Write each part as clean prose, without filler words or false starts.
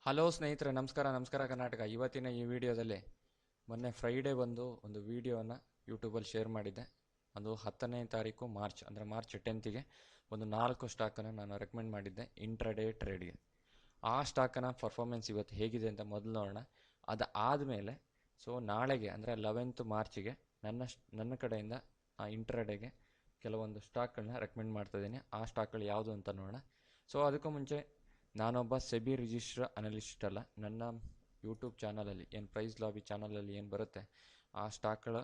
Hello ಸ್ನೇಹಿತರೆ, ನಮಸ್ಕಾರ ಕರ್ನಾಟಕ. ಇವತ್ತಿನ ಈ ವಿಡಿಯೋದಲ್ಲಿ ಮೊನ್ನೆ ಫ್ರೈಡೇ ಒಂದು ವಿಡಿಯೋನ ಯೂಟ್ಯೂಬಲ್ಲಿ ಶೇರ್ ಮಾಡಿದ್ದೆ. ಅದು 10ನೇ ತಾರೀಕು ಮಾರ್ಚ್, ಅಂದರೆ ಮಾರ್ಚ್ 10ಗೆ ಒಂದು 4 ಸ್ಟಾಕನ್ನು ನಾನು ರೆಕಮೆಂಡ್ ಮಾಡಿದ್ದೆ ಇಂಟ್ರಾಡೇ ಟ್ರೇಡ್ಗೆ. ಆ ಸ್ಟಾಕನ ಪರ್ಫಾರ್ಮೆನ್ಸ್ ಇವತ್ತು ಹೇಗಿದೆ ಅಂತ ಮೊದಲು ನೋಡೋಣ. ಅದಾದಮೇಲೆ ನಾಳೆಗೆ ಅಂದರೆ 11th ಮಾರ್ಚಿಗೆ ನನ್ನ ಕಡೆಯಿಂದ ಆ ಇಂಟ್ರಾಡೇಗೆ ಕೆಲವೊಂದು ಸ್ಟಾಕ್ಗಳನ್ನ ರೆಕಮೆಂಡ್ ಮಾಡ್ತಾಯಿದ್ದೀನಿ. ಆ ಸ್ಟಾಕ್ಗಳು ಯಾವುದು ಅಂತ ನೋಡೋಣ. ಅದಕ್ಕೂ ಮುಂಚೆ ನಾನೊಬ್ಬ ಸೆಬಿ ರಿಜಿಸ್ಟರ್ ಅನಲಿಸ್ಟ್ ಅಲ್ಲ. ನನ್ನ ಯೂಟ್ಯೂಬ್ ಚಾನಲಲ್ಲಿ ಏನು ಪ್ರೈಸ್ ಲಾಬಿ ಚಾನಲಲ್ಲಿ ಏನು ಬರುತ್ತೆ ಆ ಸ್ಟಾಕ್ಗಳ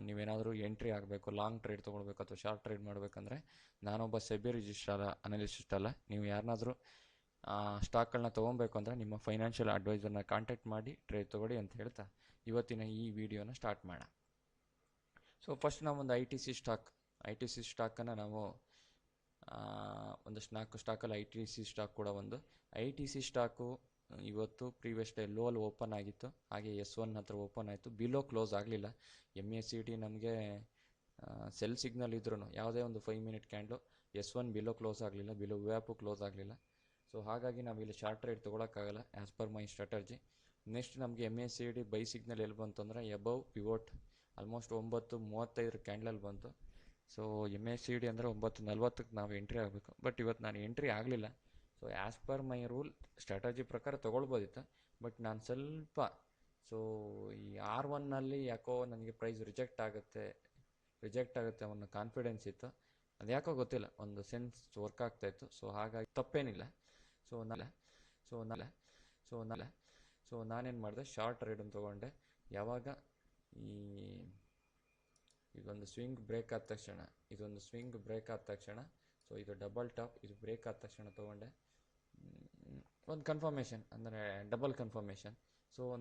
ನೀವೇನಾದರೂ ಎಂಟ್ರಿ ಆಗಬೇಕು, ಲಾಂಗ್ ಟ್ರೇಡ್ ತೊಗೊಳ್ಬೇಕು ಅಥವಾ ಶಾರ್ಟ್ ಟ್ರೇಡ್ ಮಾಡಬೇಕಂದ್ರೆ ನಾನೊಬ್ಬ ಸೆಬಿ ರಿಜಿಸ್ಟರ್ ಅನಲಿಸ್ಟ್ ಅಲ್ಲ. ನೀವು ಯಾರನ್ನಾದರೂ ಸ್ಟಾಕ್ಗಳನ್ನ ತೊಗೊಬೇಕು ಅಂದರೆ ನಿಮ್ಮ ಫೈನಾನ್ಷಿಯಲ್ ಅಡ್ವೈಸರ್ನ ಕಾಂಟ್ಯಾಕ್ಟ್ ಮಾಡಿ ಟ್ರೇಡ್ ತೊಗೊಳ್ಳಿ ಅಂತ ಹೇಳ್ತಾ ಇವತ್ತಿನ ಈ ವಿಡಿಯೋನ ಸ್ಟಾರ್ಟ್ ಮಾಡೋಣ. ಫಸ್ಟ್ ನಾವೊಂದು ಐ ಟಿ ಸಿ ಸ್ಟಾಕನ್ನು ನಾವು ಒಂದು 4 ಸ್ಟಾಕಲ್ಲಿ ಐ ಟಿ ಸಿ ಸ್ಟಾಕ್ ಕೂಡ ಒಂದು. ಐ ಟಿ ಸಿ ಸ್ಟಾಕು ಇವತ್ತು ಪ್ರೀವಿಯಸ್ ಡೇ ಲೋ ಅಲ್ಲಿ ಓಪನ್ ಆಗಿತ್ತು, ಹಾಗೆ S1 ಹತ್ರ ಓಪನ್ ಆಯಿತು, ಬಿಲೋ ಕ್ಲೋಸ್ ಆಗಲಿಲ್ಲ. MACD ನಮಗೆ ಸೆಲ್ ಸಿಗ್ನಲ್ ಇದ್ರೂ ಯಾವುದೇ ಒಂದು 5 minute candle S1 below close ಆಗಲಿಲ್ಲ, ಬಿಲೋ ವ್ಯಾಪು ಕ್ಲೋಸ್ ಆಗಲಿಲ್ಲ. ಹಾಗಾಗಿ ನಾವಿಲ್ಲಿ ಶಾರ್ಟ್ ಟ್ರೇಡ್ ತೊಗೊಳಕ್ಕಾಗಲ್ಲ as per my strategy. Next ನಮಗೆ MACD ಬೈ ಸಿಗ್ನಲ್ ಎಲ್ಲಿ ಬಂತು ಅಂದರೆ ಎಬವ್ ಪಿವೋಟ್ ಆಲ್ಮೋಸ್ಟ್ 9:35 ಕ್ಯಾಂಡ್ಲಲ್ಲಿ ಬಂತು. MACD ಅಂದರೆ 9:40ಕ್ಕೆ ನಾವು ಎಂಟ್ರಿ ಆಗಬೇಕು, ಬಟ್ ಇವತ್ತು ನಾನು ಎಂಟ್ರಿ ಆಗಲಿಲ್ಲ. ಆ್ಯಸ್ ಪರ್ ಮೈ ರೂಲ್ ಸ್ಟ್ರಾಟಜಿ ಪ್ರಕಾರ ತೊಗೊಳ್ಬೋದಿತ್ತು, ಬಟ್ ನಾನು ಸ್ವಲ್ಪ ಈ R1ನಲ್ಲಿ ಯಾಕೋ ನನಗೆ ಪ್ರೈಸ್ ರಿಜೆಕ್ಟ್ ಆಗುತ್ತೆ ಅನ್ನೋ ಕಾನ್ಫಿಡೆನ್ಸ್ ಇತ್ತು. ಅದು ಯಾಕೋ ಗೊತ್ತಿಲ್ಲ, ಒಂದು ಸೆನ್ಸ್ ವರ್ಕ್ ಆಗ್ತಾಯಿತ್ತು. ಹಾಗಾಗಿ ತಪ್ಪೇನಿಲ್ಲ. ನಾನೇನು ಮಾಡಿದೆ, ಶಾರ್ಟ್ ಟ್ರೇಡನ್ನು ತೊಗೊಂಡೆ. ಯಾವಾಗ ಇದೊಂದು ಸ್ವಿಂಗ್ ಬ್ರೇಕ್ ಆದ ತಕ್ಷಣ ಇದು ಡಬಲ್ ಟಾಪ್, ಇದು ಬ್ರೇಕ್ ಆದ ತಕ್ಷಣ ತೊಗೊಂಡೆ. ಒಂದು ಕನ್ಫರ್ಮೇಷನ್ ಅಂದರೆ double confirmation.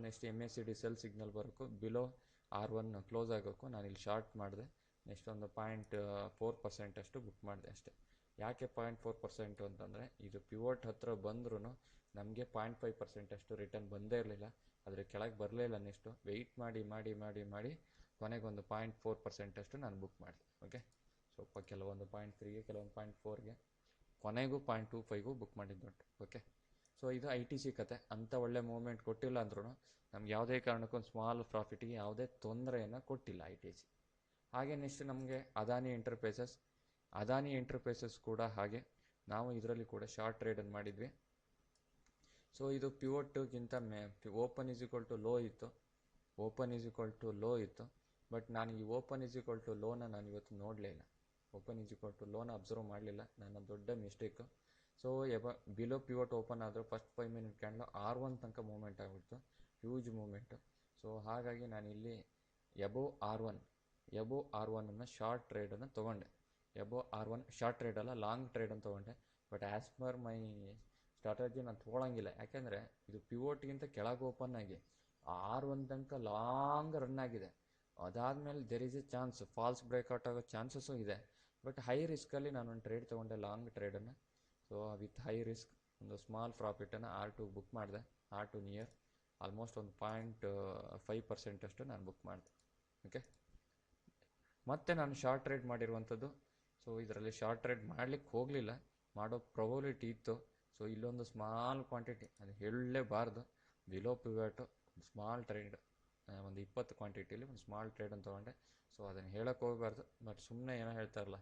Next MACD sell signal ಬರೋಕ್ಕೂ ಬಿಲೋ R1 ಕ್ಲೋಸ್ ಆಗೋಕ್ಕೂ ನಾನಿಲ್ಲಿ ಶಾರ್ಟ್ ಮಾಡಿದೆ. ನೆಕ್ಸ್ಟ್ ಒಂದು 0.4% ಅಷ್ಟು ಬುಕ್ ಮಾಡಿದೆ ಅಷ್ಟೇ. ಯಾಕೆ 0.4% ಅಂತಂದರೆ ಇದು ಪಿವೋಟ್ ಹತ್ರ ಬಂದ್ರೂ ನಮಗೆ 0.5% ಅಷ್ಟು ರಿಟರ್ನ್ ಬಂದೇ ಇರಲಿಲ್ಲ, ಆದರೆ ಕೆಳಗೆ ಬರಲೇ ಇಲ್ಲ. ನೆಕ್ಸ್ಟು ವೆಯ್ಟ್ ಮಾಡಿ ಕೊನೆಗೊಂದು 0.4% ಅಷ್ಟು ನಾನು ಬುಕ್ ಮಾಡಿದೆ. ಓಕೆ, ಕೆಲವೊಂದು 0.3ಗೆ, ಕೆಲವೊಂದು 0.4ಗೆ, ಕೊನೆಗೂ 0.25ಗೂ ಬುಕ್ ಮಾಡಿದ್ದುಂಟು. ಓಕೆ, ಇದು ಐ ಟಿ ಸಿ ಕತೆ. ಅಂಥ ಒಳ್ಳೆ ಮೂವ್ಮೆಂಟ್ ಕೊಟ್ಟಿಲ್ಲ ಅಂದ್ರೂ ನಮ್ಗೆ ಯಾವುದೇ ಕಾರಣಕ್ಕೊಂದು ಸ್ಮಾಲ್ ಪ್ರಾಫಿಟಿಗೆ ಯಾವುದೇ ತೊಂದರೆಯನ್ನು ಕೊಟ್ಟಿಲ್ಲ ಐ ಟಿ ಸಿ. ಹಾಗೆ ನೆಕ್ಸ್ಟ್ ನಮಗೆ ಅದಾನಿ ಎಂಟರ್ಪ್ರೈಸಸ್ ಕೂಡ ಹಾಗೆ ನಾವು ಇದರಲ್ಲಿ ಕೂಡ ಶಾರ್ಟ್ ಟ್ರೇಡನ್ನು ಮಾಡಿದ್ವಿ. ಇದು ಪಿವೋಟ್ಗಿಂತ open is equal to low ಇತ್ತು, ಬಟ್ ನಾನು ಈ ಓಪನ್ ಈಸ್ ಈಕ್ವಲ್ ಟು ಲೋನ ನಾನು ಇವತ್ತು ನೋಡಲೇ ಇಲ್ಲ. ಓಪನ್ ಈಸ್ ಈಕ್ವಲ್ ಟು ಲೋನ ಅಬ್ಸರ್ವ್ ಮಾಡಲಿಲ್ಲ, ನನ್ನ ದೊಡ್ಡ ಮಿಸ್ಟೇಕು. ಬಿಲೋ ಪಿವೋಟ್ ಓಪನ್ ಆದರೂ ಫಸ್ಟ್ 5 ಮಿನಿಟ್ ಕ್ಯಾಂಡ್ಲು R1 ತನಕ ಮೂವ್ಮೆಂಟ್ ಆಗಿಬಿಡ್ತು, ಹ್ಯೂಜ್ ಮೂವ್ಮೆಂಟು. ಹಾಗಾಗಿ ನಾನಿಲ್ಲಿ ಎಬೋ R1 ಶಾರ್ಟ್ ಟ್ರೇಡನ್ನು ತೊಗೊಂಡೆ. ಎಬೋ R1 ಶಾರ್ಟ್ ಟ್ರೇಡ್ ಅಲ್ಲ, ಲಾಂಗ್ ಟ್ರೇಡನ್ನು ತೊಗೊಂಡೆ. But as per my strategy ನಾನು ತೊಗೊಳಂಗಿಲ್ಲ, ಯಾಕೆಂದರೆ ಇದು ಪಿವೋಟ್ಗಿಂತ ಕೆಳಗೆ ಓಪನ್ ಆಗಿ R1 ತನಕ ಲಾಂಗ್ ರನ್ ಆಗಿದೆ. ಅದಾದಮೇಲೆ there is a chance false breakout ಆಗೋ ಚಾನ್ಸಸ್ಸು ಇದೆ. ಬಟ್ ಹೈ ರಿಸ್ಕಲ್ಲಿ ನಾನೊಂದು ಟ್ರೇಡ್ ತೊಗೊಂಡೆ, ಲಾಂಗ್ ಟ್ರೇಡನ್ನು. ವಿತ್ ಹೈ ರಿಸ್ಕ್ ಒಂದು ಸ್ಮಾಲ್ ಪ್ರಾಫಿಟನ್ನು R2 ಬುಕ್ ಮಾಡಿದೆ. R2 ನಿಯರ್ ಆಲ್ಮೋಸ್ಟ್ ಒಂದು 0.5% ಅಷ್ಟು ನಾನು ಬುಕ್ ಮಾಡಿದೆ. ಓಕೆ, ಮತ್ತು ನಾನು ಶಾರ್ಟ್ ಟ್ರೇಡ್ ಮಾಡಿರುವಂಥದ್ದು, ಇದರಲ್ಲಿ ಶಾರ್ಟ್ ಟ್ರೇಡ್ ಮಾಡಲಿಕ್ಕೆ ಹೋಗಲಿಲ್ಲ, ಮಾಡೋ ಪ್ರೊಬಬಿಲಿಟಿ ಇತ್ತು. ಇಲ್ಲೊಂದು ಸ್ಮಾಲ್ ಕ್ವಾಂಟಿಟಿ, ಅದು ಹೇಳಲೇಬಾರ್ದು, ಬಿಲೋ ಪಿವೋಟು ಸ್ಮಾಲ್ ಟ್ರೇಡ್, ಒಂದು 20 ಕ್ವಾಂಟಿಟಿಲಿ ಒಂದು ಸ್ಮಾಲ್ ಟ್ರೇಡನ್ನು ತೊಗೊಂಡೆ. ಅದನ್ನು ಹೇಳೋಕ್ಕೆ ಹೋಗಬಾರ್ದು, ಬಟ್ ಸುಮ್ಮನೆ ಏನೋ ಹೇಳ್ತಾರಲ್ಲ,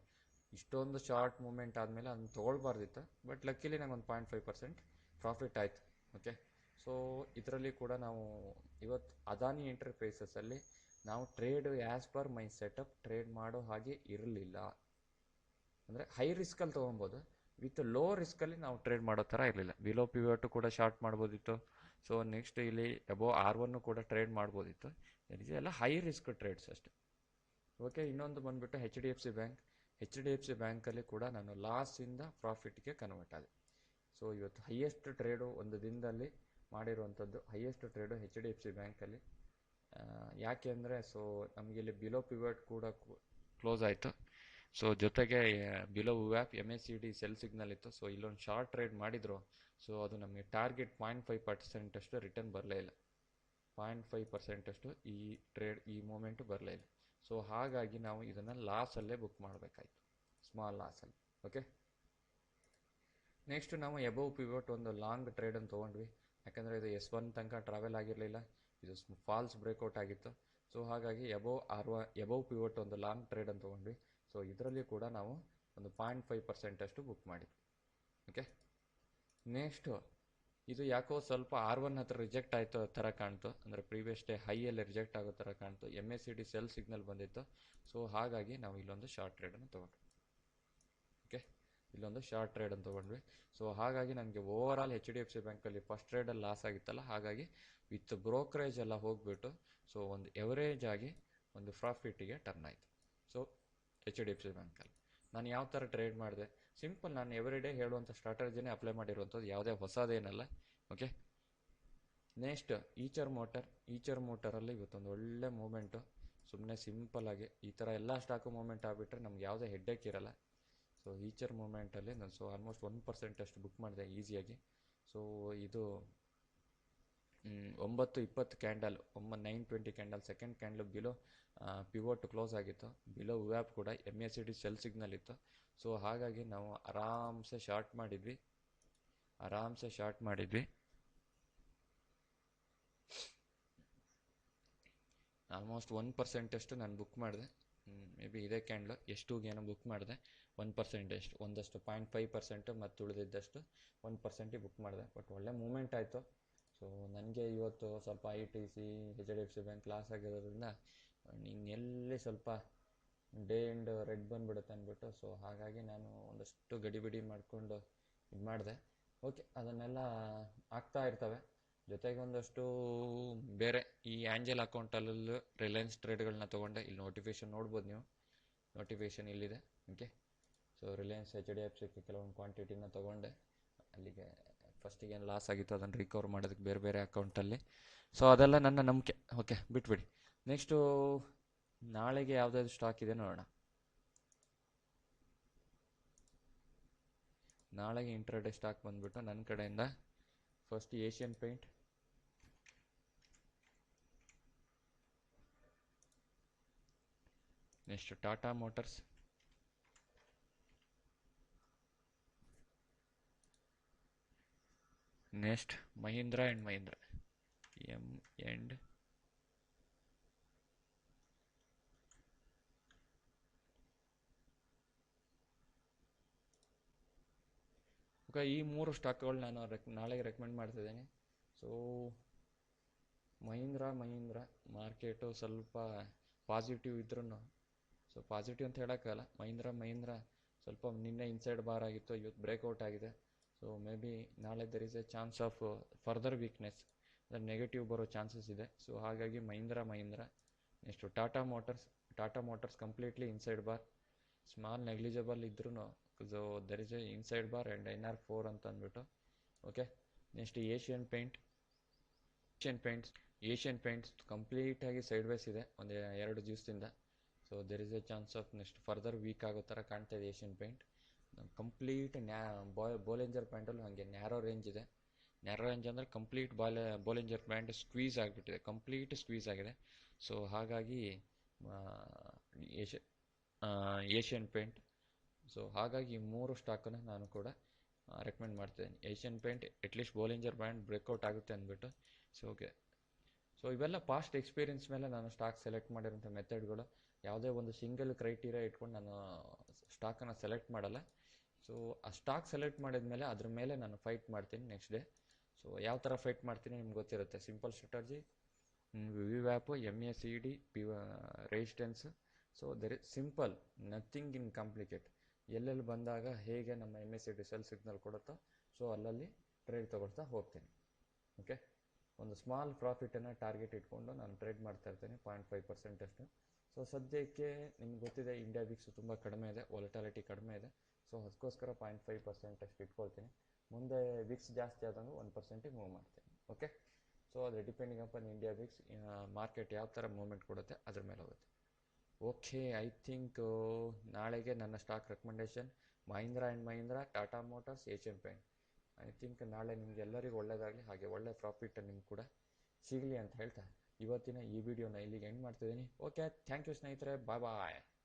ಇಷ್ಟೊಂದು ಶಾರ್ಟ್ ಮೂಮೆಂಟ್ ಆದಮೇಲೆ ಅದನ್ನು ತೊಗೊಳ್ಬಾರ್ದಿತ್ತು. ಬಟ್ ಲಕ್ಕಿಲಿ ನಂಗೆ ಒಂದು 0.5% ಪ್ರಾಫಿಟ್ ಆಯಿತು. ಓಕೆ, ಇದರಲ್ಲಿ ಕೂಡ ನಾವು ಇವತ್ತು ಅದಾನಿ ಎಂಟರ್ಪ್ರೈಸಸ್ಸಲ್ಲಿ ನಾವು ಟ್ರೇಡ್ ಆ್ಯಸ್ ಪರ್ ಮೈ ಸೆಟಪ್ ಟ್ರೇಡ್ ಮಾಡೋ ಹಾಗೆ ಇರಲಿಲ್ಲ. ಅಂದರೆ ಹೈ ರಿಸ್ಕಲ್ಲಿ ತೊಗೊಬೋದು, ವಿತ್ ಲೋ ರಿಸ್ಕಲ್ಲಿ ನಾವು ಟ್ರೇಡ್ ಮಾಡೋ ಥರ ಇರಲಿಲ್ಲ. ಬಿಲೋ ಪಿವೋಟು ಕೂಡ ಶಾರ್ಟ್ ಮಾಡ್ಬೋದಿತ್ತು. ನೆಕ್ಸ್ಟ್ ಇಲ್ಲಿ ಎಬೋ R1 ಕೂಡ ಟ್ರೇಡ್ ಮಾಡ್ಬೋದಿತ್ತು. ಇದೆಲ್ಲ ಹೈ ರಿಸ್ಕ್ ಟ್ರೇಡ್ಸ್ ಅಷ್ಟೇ. ಓಕೆ, ಇನ್ನೊಂದು ಬಂದುಬಿಟ್ಟು HDFC ಬ್ಯಾಂಕಲ್ಲಿ ಕೂಡ ನಾನು ಲಾಸಿಂದ ಪ್ರಾಫಿಟ್ಗೆ ಕನ್ವರ್ಟ್ ಆದೆ. ಇವತ್ತು ಹೈಯೆಸ್ಟ್ ಟ್ರೇಡು ಒಂದು ದಿನದಲ್ಲಿ ಮಾಡಿರುವಂಥದ್ದು HDFC ಬ್ಯಾಂಕಲ್ಲಿ. ಯಾಕೆ ಅಂದರೆ ನಮಗಿಲ್ಲಿ ಬಿಲೋ ಪಿವೋಟ್ ಕೂಡ ಕ್ಲೋಸ್ ಆಯಿತು. ಜೊತೆಗೆ ಬಿಲೋ ವ್ಯಾಪ್ MACD ಸೆಲ್ ಸಿಗ್ನಲ್ ಇತ್ತು. ಇಲ್ಲೊಂದು ಶಾರ್ಟ್ ಟ್ರೇಡ್ ಮಾಡಿದ್ರು, ಅದು ನಮಗೆ ಟಾರ್ಗೆಟ್ 0.5% ಅಷ್ಟು ರಿಟರ್ನ್ ಬರಲೇ ಇಲ್ಲ. 0.5% ಅಷ್ಟು ಈ ಟ್ರೇಡ್ ಈ ಮೂಮೆಂಟು ಬರಲೇ ಇಲ್ಲ. ಹಾಗಾಗಿ ನಾವು ಇದನ್ನು ಲಾಸಲ್ಲೇ ಬುಕ್ ಮಾಡಬೇಕಾಯ್ತು, ಸ್ಮಾಲ್ ಲಾಸಲ್ಲಿ. ಓಕೆ, ನೆಕ್ಸ್ಟ್ ನಾವು ಎಬವ್ ಪಿವೋಟ್ ಒಂದು ಲಾಂಗ್ ಟ್ರೇಡನ್ನು ತೊಗೊಂಡ್ವಿ. ಯಾಕಂದರೆ ಇದು S1 ತನಕ ಟ್ರಾವೆಲ್ ಆಗಿರಲಿಲ್ಲ, ಇದು ಫಾಲ್ಸ್ ಬ್ರೇಕ್ಔಟ್ ಆಗಿತ್ತು. ಸೊ ಹಾಗಾಗಿ ಎಬವ್ ಪಿವೋಟ್ ಒಂದು ಲಾಂಗ್ ಟ್ರೇಡ್ ಅಂತ ತೊಗೊಂಡ್ವಿ. ಸೊ ಇದರಲ್ಲಿ ಕೂಡ ನಾವು ಒಂದು 0.5% ಅಷ್ಟು ಬುಕ್ ಮಾಡಿದ್ವಿ. ಓಕೆ, ನೆಕ್ಸ್ಟು ಇದು ಯಾಕೋ ಸ್ವಲ್ಪ R1 ಹತ್ರ ರಿಜೆಕ್ಟ್ ಆಯಿತು ಥರ ಕಾಣ್ತು, ಅಂದರೆ ಪ್ರೀವಿಯಸ್ ಡೇ ಹೈಯಲ್ಲಿ ರಿಜೆಕ್ಟ್ ಆಗೋ ಥರ ಕಾಣ್ತು. MACD ಸೆಲ್ ಸಿಗ್ನಲ್ ಬಂದಿತ್ತು. ಸೊ ಹಾಗಾಗಿ ನಾವು ಇಲ್ಲೊಂದು ಶಾರ್ಟ್ ಟ್ರೇಡನ್ನು ತೊಗೊಂಡ್ವಿ. ಓಕೆ, ಇಲ್ಲೊಂದು ಶಾರ್ಟ್ ಟ್ರೇಡ್ ಅಂತ ತೊಗೊಂಡ್ವಿ. ಸೊ ಹಾಗಾಗಿ ನನಗೆ ಓವರ್ ಆಲ್ HDFC ಬ್ಯಾಂಕಲ್ಲಿ ಫಸ್ಟ್ ಟ್ರೇಡಲ್ಲಿ ಲಾಸ್ ಆಗಿತ್ತಲ್ಲ, ಹಾಗಾಗಿ ವಿತ್ ಬ್ರೋಕರೇಜ್ ಎಲ್ಲ ಹೋಗಿಬಿಟ್ಟು ಸೊ ಒಂದು ಎವರೇಜ್ ಆಗಿ ಒಂದು ಪ್ರಾಫಿಟ್ಟಿಗೆ ಟರ್ನ್ ಆಯಿತು. ಸೊ HDFC ಬ್ಯಾಂಕಲ್ಲಿ ನಾನು ಯಾವ ಥರ ಟ್ರೇಡ್ ಮಾಡಿದೆ, ಸಿಂಪಲ್, ನಾನು ಎವ್ರಿ ಡೇ ಹೇಳುವಂಥ ಸ್ಟ್ರಾಟಜಿನೇ ಅಪ್ಲೈ ಮಾಡಿರುವಂಥದ್ದು, ಯಾವುದೇ ಹೊಸದೇನಲ್ಲ. ಓಕೆ, ನೆಕ್ಸ್ಟ್ ಈಚರ್ ಮೋಟರಲ್ಲಿ ಇವತ್ತೊಂದು ಒಳ್ಳೆ ಮೂಮೆಂಟು. ಸುಮ್ಮನೆ ಸಿಂಪಲ್ಲಾಗಿ ಈ ಥರ ಎಲ್ಲ ಸ್ಟಾಕು ಮೂಮೆಂಟ್ ಆಗಿಬಿಟ್ರೆ ನಮ್ಗೆ ಯಾವುದೇ ಹೆಡ್ಡೇಕ್ ಇರಲ್ಲ. ಸೊ ಈಚರ್ ಮೂಮೆಂಟಲ್ಲಿ ನಾನು ಆಲ್ಮೋಸ್ಟ್ 1% ಅಷ್ಟು ಬುಕ್ ಮಾಡಿದೆ ಈಸಿಯಾಗಿ. ಸೊ ಇದು 9:20 candle, 9:20 candle, second candle below pivot close ಆಗಿತ್ತು. ಬಿಲೋ ವ್ಯಾಪ್ ಕೂಡ MACD ಸೆಲ್ ಸಿಗ್ನಲ್ ಇತ್ತು. ಸೊ ಹಾಗಾಗಿ ನಾವು ಆರಾಮ್ಸೆ ಶಾರ್ಟ್ ಮಾಡಿದ್ವಿ. ಆಲ್ಮೋಸ್ಟ್ 1% ಅಷ್ಟು ನಾನು ಬುಕ್ ಮಾಡಿದೆ. ಮೇ ಬಿ ಇದೇ ಕ್ಯಾಂಡ್ಲು ಏನೋ ಬುಕ್ ಮಾಡಿದೆ 1% ಅಷ್ಟು, ಒಂದಷ್ಟು 0.5% ಮತ್ತು ಉಳಿದಿದ್ದಷ್ಟು 1% ಬುಕ್ ಮಾಡಿದೆ. ಬಟ್ ಒಳ್ಳೆ ಮೂಮೆಂಟ್ ಆಯಿತು. ಸೊ ನನಗೆ ಇವತ್ತು ಸ್ವಲ್ಪ ITC HDFC ಬ್ಯಾಂಕ್ ಲಾಸ್ ಆಗಿರೋದ್ರಿಂದ ಇನ್ನೆಲ್ಲಿ ಸ್ವಲ್ಪ ಡೇ ಎಂಡ್ ರೆಡ್ ಬಂದುಬಿಡುತ್ತೆ ಅಂದ್ಬಿಟ್ಟು, ಸೊ ಹಾಗಾಗಿ ನಾನು ಒಂದಷ್ಟು ಗಡಿಬಿಡಿ ಮಾಡಿಕೊಂಡು ಇದು ಮಾಡಿದೆ. ಓಕೆ, ಅದನ್ನೆಲ್ಲ ಆಗ್ತಾ ಇರ್ತವೆ. ಜೊತೆಗೆ ಒಂದಷ್ಟು ಬೇರೆ ಈ ಆ್ಯಂಜಲ್ ಅಕೌಂಟಲ್ಲೂ ರಿಲಯನ್ಸ್ ಟ್ರೇಡ್ಗಳನ್ನ ತೊಗೊಂಡೆ. ಇಲ್ಲಿ ನೋಟಿಫಿಕೇಷನ್ ನೋಡ್ಬೋದು ನೀವು, ನೋಟಿಫಿಕೇಷನ್ ಇಲ್ಲಿದೆ. ಓಕೆ, ಸೊ ರಿಲಯನ್ಸ್ HDFC ಕೆಲವೊಂದು ಕ್ವಾಂಟಿಟಿನ ತೊಗೊಂಡೆ. ಅಲ್ಲಿಗೆ ಫಸ್ಟಿಗೆ ಏನು ಲಾಸ್ ಆಗಿತ್ತು ಅದನ್ನು ರಿಕವರ್ ಮಾಡೋದಕ್ಕೆ ಬೇರೆ ಬೇರೆ ಅಕೌಂಟಲ್ಲಿ. ಸೊ ಅದೆಲ್ಲ ನನ್ನ ನಂಬಿಕೆ. ಓಕೆ, ಬಿಟ್ಬಿಡಿ. ನೆಕ್ಸ್ಟು ನಾಳೆಗೆ ಯಾವುದಾದ್ರು ಸ್ಟಾಕ್ ಇದೆ ನೋಡೋಣ. ನಾಳೆಗೆ ಇಂಟ್ರಾಡೇ ಸ್ಟಾಕ್ ಬಂದುಬಿಟ್ಟು ನನ್ನ ಕಡೆಯಿಂದ first Asian paint, next Tata motors, next Mahindra and Mahindra M&, okay, ಈ 3 ಸ್ಟಾಕ್ಗಳು ನಾನು ನಾಳೆಗೆ ರೆಕಮೆಂಡ್ ಮಾಡ್ತಿದ್ದೀನಿ. ಸೊ ಮಹೀಂದ್ರಾ ಮಾರ್ಕೆಟು ಸ್ವಲ್ಪ ಪಾಸಿಟಿವ್ ಇದ್ರೂ, ಸೊ ಪಾಸಿಟಿವ್ ಅಂತ ಹೇಳೋಕ್ಕಾಗಲ್ಲ. ಮಹೀಂದ್ರಾ ಸ್ವಲ್ಪ ನಿನ್ನೆ ಇನ್ಸೈಡ್ ಬಾರ್ ಆಗಿತ್ತು, ಇವತ್ತು ಬ್ರೇಕ್ಔಟ್ ಆಗಿದೆ. ಸೊ ಮೇ ಬಿ ನಾಳೆ there is a chance of further weakness, ಅಂದರೆ ನೆಗೆಟಿವ್ ಬರೋ ಚಾನ್ಸಸ್ ಇದೆ. ಸೊ ಹಾಗಾಗಿ Mahindra. Next Tata motors completely inside bar, small negligible ಇದ್ರೂ so there is a inside bar and NR4 ಅಂತ ಅಂದ್ಬಿಟ್ಟು. ಓಕೆ, ನೆಕ್ಸ್ಟ್ ಏಷ್ಯನ್ ಪೇಂಟ್ಸ್ ಕಂಪ್ಲೀಟಾಗಿ sideways ಇದೆ ಒಂದು 2 ದಿವಸದಿಂದ. So there is a chance of next further weak ಆಗೋ ಥರ ಕಾಣ್ತಾ ಇದೆ ಏಷ್ಯನ್ ಪೇಂಟ್. ಕಂಪ್ಲೀಟ್ ಬೋಲೆಂಜರ್ ಪ್ಯಾಂಟಲ್ಲೂ ಹಾಗೆ ನ್ಯಾರೋ ರೇಂಜ್ ಇದೆ. ನ್ಯಾರೋ ರೇಂಜ್ ಅಂದರೆ ಕಂಪ್ಲೀಟ್ ಬೋಲೆಂಜರ್ ಪ್ಯಾಂಟ್ ಸ್ಕ್ವೀಸ್ ಆಗಿಬಿಟ್ಟಿದೆ, ಕಂಪ್ಲೀಟ್ ಸ್ಕ್ವೀಸ್ ಆಗಿದೆ. ಸೊ ಹಾಗಾಗಿ ಏಷ್ಯನ್ ಪೇಂಟ್. ಸೊ ಹಾಗಾಗಿ 3 ಸ್ಟಾಕನ್ನು ನಾನು ಕೂಡ ರೆಕಮೆಂಡ್ ಮಾಡ್ತಿದ್ದೀನಿ. Asian Paint at least Bollinger band breakout ಆಗುತ್ತೆ ಅಂದ್ಬಿಟ್ಟು. ಸೊ ಓಕೆ, ಸೊ ಇವೆಲ್ಲ ಪಾಸ್ಟ್ ಎಕ್ಸ್ಪೀರಿಯನ್ಸ್ ಮೇಲೆ ನಾನು ಸ್ಟಾಕ್ ಸೆಲೆಕ್ಟ್ ಮಾಡಿರೋಂಥ ಮೆಥಡ್ಗಳು. ಯಾವುದೇ ಒಂದು ಸಿಂಗಲ್ ಕ್ರೈಟೀರಿಯಾ ಇಟ್ಕೊಂಡು ನಾನು ಸ್ಟಾಕನ್ನು ಸೆಲೆಕ್ಟ್ ಮಾಡಲ್ಲ. ಸೊ ಆ ಸ್ಟಾಕ್ ಸೆಲೆಕ್ಟ್ ಮಾಡಿದ್ಮೇಲೆ ಅದ್ರ ಮೇಲೆ ನಾನು ಫೈಟ್ ಮಾಡ್ತೀನಿ ನೆಕ್ಸ್ಟ್ ಡೇ. ಸೊ ಯಾವ ಥರ ಫೈಟ್ ಮಾಡ್ತೀನಿ ನಿಮ್ಗೆ ಗೊತ್ತಿರುತ್ತೆ. Simple strategy, VWAP, MACD, resistance. So there is simple, nothing in complicate. ಎಲ್ಲೆಲ್ಲಿ ಬಂದಾಗ ಹೇಗೆ ನಮ್ಮ MACD ಸೆಲ್ ಸಿಗ್ನಲ್ ಕೊಡುತ್ತೋ ಸೊ ಅಲ್ಲಲ್ಲಿ ಟ್ರೇಡ್ ತೊಗೊಳ್ತಾ ಹೋಗ್ತೀನಿ. ಓಕೆ, ಒಂದು ಸ್ಮಾಲ್ ಪ್ರಾಫಿಟನ್ನು ಟಾರ್ಗೆಟ್ ಇಟ್ಕೊಂಡು ನಾನು ಟ್ರೇಡ್ ಮಾಡ್ತಾ ಇರ್ತೀನಿ 0.5% ಅಷ್ಟು. ಸೊ ಸದ್ಯಕ್ಕೆ ನಿಮ್ಗೆ ಗೊತ್ತಿದೆ ಇಂಡಿಯಾ ವಿಕ್ಸ್ ತುಂಬ ಕಡಿಮೆ ಇದೆ, ವಾಲಟಾಲಿಟಿ ಕಡಿಮೆ ಇದೆ. ಸೊ ಅದಕ್ಕೋಸ್ಕರ 0.5% ಅಷ್ಟು ಇಟ್ಕೊಳ್ತೀನಿ. ಮುಂದೆ ವಿಕ್ಸ್ ಜಾಸ್ತಿ ಆದಂಗೆ 1%ಗೆ ಮೂವ್ ಮಾಡ್ತೀನಿ. ಓಕೆ, ಸೊ ಅದು depending upon India Vicks market ಯಾವ ಥರ ಮೂವ್ಮೆಂಟ್ ಕೊಡುತ್ತೆ ಅದ್ರ ಮೇಲೆ ಹೋಗುತ್ತೆ. ಓಕೆ, ಐ ಥಿಂಕ್ ನಾಳೆಗೆ ನನ್ನ stock recommendation Mahindra, Tata motors, Asian paint. I think ನಾಳೆ ನಿಮ್ಗೆ ಎಲ್ಲರಿಗೂ ಒಳ್ಳೆಯದಾಗಲಿ, ಹಾಗೆ ಒಳ್ಳೆ ಪ್ರಾಫಿಟ್ ನಿಮ್ಗೆ ಕೂಡ ಸಿಗಲಿ ಅಂತ ಹೇಳ್ತಾ ಇವತ್ತಿನ ಈ ವಿಡಿಯೋನ ಇಲ್ಲಿಗೆ ಎಂಡ್ ಮಾಡ್ತಿದ್ದೀನಿ. ಓಕೆ, ಥ್ಯಾಂಕ್ ಯು ಸ್ನೇಹಿತರೆ, ಬಾಯ್.